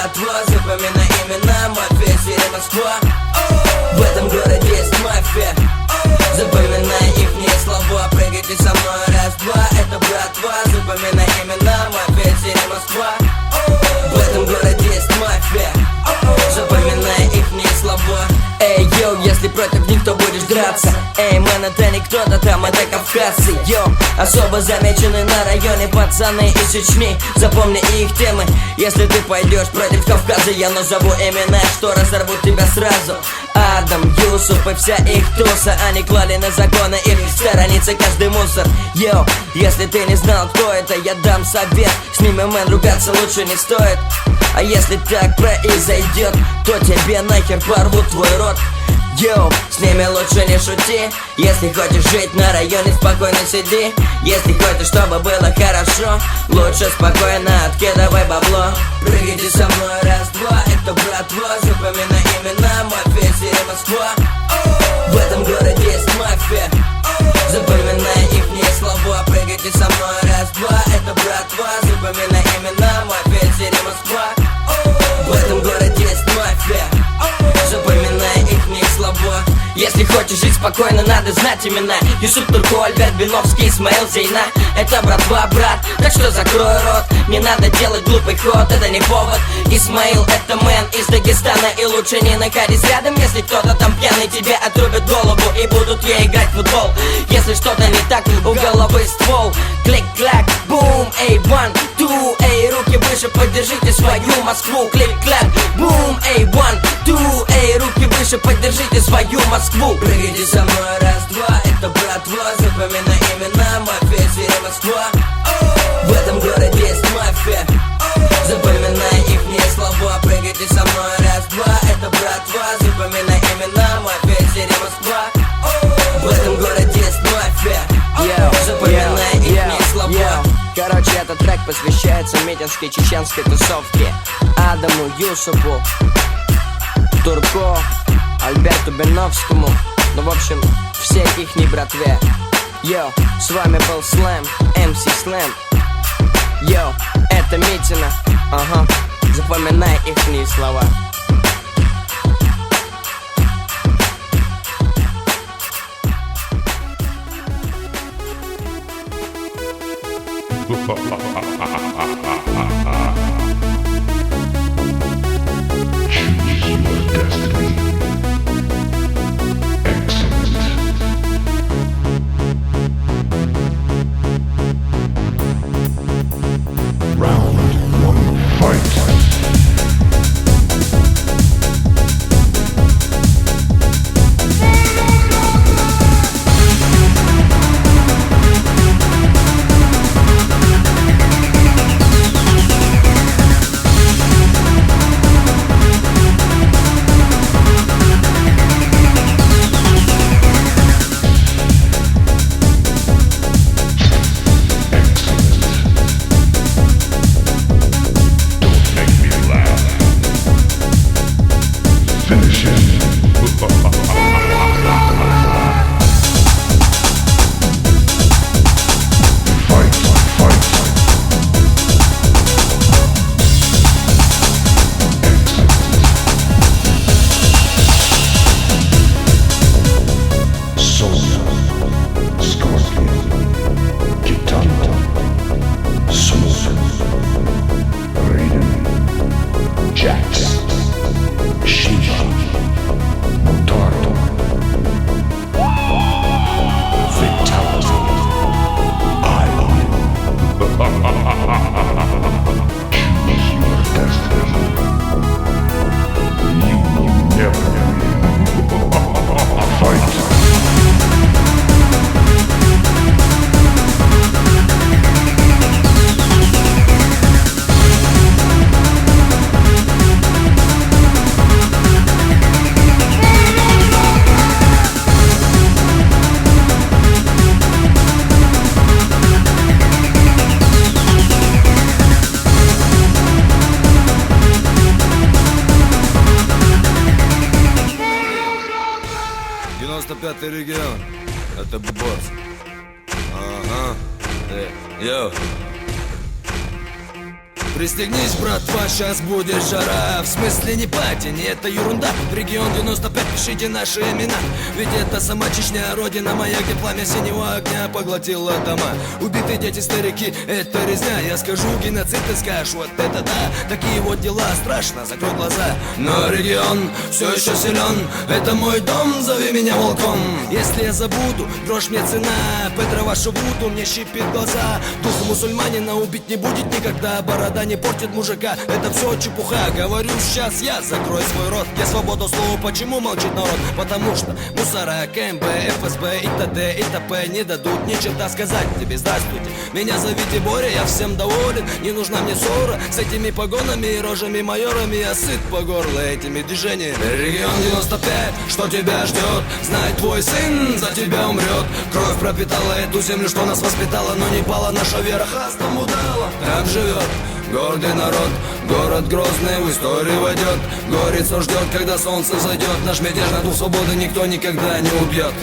братва, запоминай имена. Мафия, Сирия, Москва. В этом городе есть мафия. Запоминай ихние слова. Прыгайте со мной, раз-два. Это братва, запоминай имена. Мафия, Сирия, Москва. В этом городе есть мафия. Запоминай ихние слова. Эй, йоу, если против них, то будешь драться. Эй, мэн, это не кто-то там, это кавказцы. Йоу, особо замечены на районе пацаны из Чечни. Запомни их темы. Если ты пойдешь против Кавказа, я назову имена, что разорвут тебя сразу. Адам, Юсуп и вся их туса. Они клали на законы, их сторонится каждый мусор. Йоу, если ты не знал, кто это, я дам совет. С ними, мэн, ругаться лучше не стоит. А если так произойдет, то тебе нахер порвут твой рот. Йоу, с ними лучше не шути. Если хочешь жить на районе, спокойно сиди. Если хочешь, чтобы было хорошо, лучше спокойно откидывай бабло. Прыгайте со мной, раз-два. Это братва, запоминай имена. Мафия, Сирия, Москва. В этом городе есть мафия. Запоминай ихние слова. Прыгайте со мной, раз-два. Это братва, запоминай имена. Мафия, Сирия, Москва. В этом городе есть мафия. Запоминай ихние слова. Если хочешь жить спокойно, надо знать имена. Юсуп Турко, Альберт Биновский, Исмаил Зейна. Это братва, брат, так что закрой рот. Не надо делать глупый ход, это не повод. Исмаил, это мэн из Дагестана. И лучше не находись рядом, если кто-то там пьяный тебе отрубит голову и будут ей играть в футбол. Если что-то не так, у головы ствол. Клик-клак, бум, эй, one, two, эй, руки выше, поддержите свою Москву. Клик-клак, бум, эй, one, two, эй, руки выше, поддержите свою Москву. Прыгайте со мной, раз-два. Это братва, запоминай имена. Мафия, Сирия, Москва. В этом городе есть мафия. Запоминай ихние слова. Прыгайте со мной, раз-два. Это братва, запоминай имена. Мафия, Сирия, Москва. В этом городе есть мафия. Запоминай ихние слова. Короче, этот трек посвящается митинской чеченской тусовке. Адаму, Юсупу, Турко, Альберту Биновскому. Ну, в общем, всей ихней братве. Йоу, с вами был Слэм, МС Слэм. Йоу, это Митина. Ага, запоминай ихние слова. Пятый регион. Это босс. Ага. Йоу. Пристегнись, братва, сейчас будет жара. В смысле не пати, не это ерунда. Регион 95, пишите наши имена. Ведь это сама Чечня, родина моя, где пламя синего огня поглотило дома. Убитые дети, старики, это резня. Я скажу геноцид, ты скажешь, вот это да. Такие вот дела, страшно, закрой глаза. Но регион все еще силен. Это мой дом, зови меня волком. Если я забуду, грош мне цена. Петра вашу Вуду мне щипит глаза. Дух мусульманина убить не будет никогда. Борода не портит мужика, это все чепуха. Говорю сейчас я, закрой свой рот. Я свободу слова, почему молчит народ? Потому что мусора, КМБ, ФСБ и т.д. и т.п. не дадут ни черта сказать тебе здравствуйте. Меня зовите Боря, я всем доволен. Не нужна мне ссора с этими погонами и рожами майорами. Я сыт по горло этими движениями. Регион 95, что тебя ждет? Знай, твой сын за тебя умрет. Кровь пропитала эту землю, что нас воспитала, но не пала наша вера, хастом удала. Так живет гордый народ, город грозный в историю войдет. Горицу ждет, когда солнце зайдет. Наш мятеж на дух свободы никто никогда не убьет.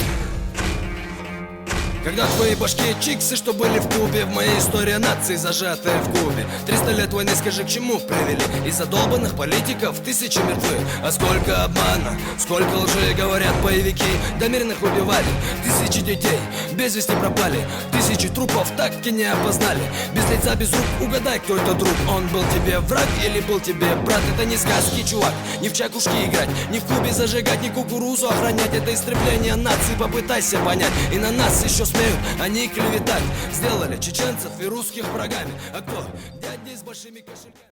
Когда твои башки чиксы, что были в клубе, в моей истории нации, зажатые в кубе. 300 лет войны, скажи, к чему привели? Из-за долбанных политиков тысячи мертвы. А сколько обмана, сколько лжи, говорят боевики. До мирных убивали, тысячи детей без вести пропали. Тысячи трупов так и не опознали. Без лица, без рук, угадай, кто это друг. Он был тебе враг или был тебе брат? Это не сказки, чувак, не в чакушки играть, не в клубе зажигать, не кукурузу охранять. Это истребление нации, попытайся понять. И на нас еще смеют они клеветать. Сделали чеченцев и русских врагами. А кто? Дяди с большими кошельками.